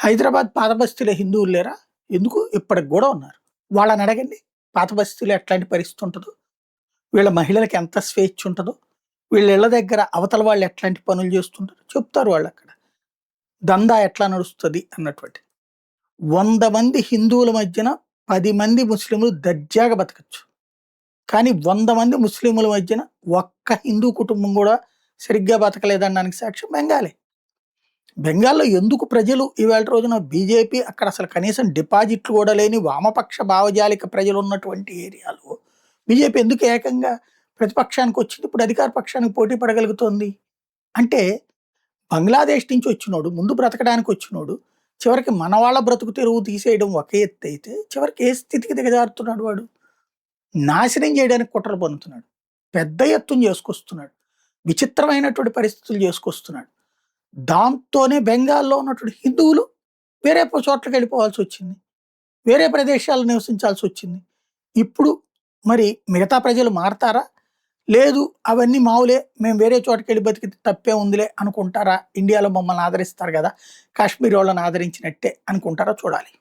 హైదరాబాద్ పాత బస్తీలో హిందువులు లేరా? ఎందుకు? ఇప్పటికి గూడా ఉన్నారు. వాళ్ళని అడగండి. పాత బస్తీలో ఎట్లాంటి పరిస్థితి ఉంటదో, వీళ్ళ మహిళలకి ఎంత స్వేచ్ఛ ఉంటదో, వీళ్ళ ఇళ్ళ దగ్గర అవతల వాళ్ళు ఎట్లాంటి పనులు చేస్తుంటారో చెప్తారు వాళ్ళక్కడ. దందా ఎట్లా నడుస్తది అన్నటువంటిది. 100 మంది హిందువుల మధ్యన 10 మంది ముస్లింలు దర్జాగా బతకచ్చు. కానీ 100 మంది ముస్లిముల మధ్యన ఒక్క హిందూ కుటుంబం గూడా సరిగ్గా బతకలేదనడానికి సాక్ష్యం బెంగాలే. బెంగాల్‌లో ఎందుకు ప్రజలు ఇవాల్టి రోజున బీజేపీ అక్కడ అసలు కనీసం డిపాజిట్లు గూడా లేని వామపక్ష భావజాలిక ప్రజలున్నటువంటి ఏరియాలో బీజేపీ ఎందుకు ఏకంగా ప్రతిపక్షానికొచ్చింది, ఇప్పుడు అధికార పక్షానికి పోటీ పడగలుగుతోంది? అంటే బంగ్లాదేశ్ నుంచి వచ్చినోడు, ముందు బ్రతకడానికొచ్చినోడు, చివరికి మన వాళ్ళ బ్రతుకు తెరువు తీసేయడం ఒక ఎత్తయితే, చివరికి ఏ స్థితికి దిగజారుతున్నాడు వాడు? నాశనం చేయడానికి కుట్రలు పన్నుతున్నాడు. పెద్ద ఎత్తున చేసుకొస్తున్నాడు. విచిత్రమైనటువంటి పరిస్థితులు చేసుకొస్తున్నాడు. దాంతోనే బెంగాల్‌లో ఉన్నటువంటి హిందువులు వేరే చోట్లకి వెళ్ళిపోవాల్సొచ్చింది. వేరే ప్రదేశాల్లో నివసించాల్సొచ్చింది. ఇప్పుడు మరి మిగతా ప్రజలు మారతారా? లేదు అవన్నీ మామూలే, మేము వేరే చోటకెళ్ళి బతికితే తప్పే ఉందిలే అనుకుంటారా? ఇండియాలో మమ్మల్ని ఆదరిస్తారు గదా! కాశ్మీర్ వాళ్ళని ఆదరించినట్టే అనుకుంటారా? చూడాలి.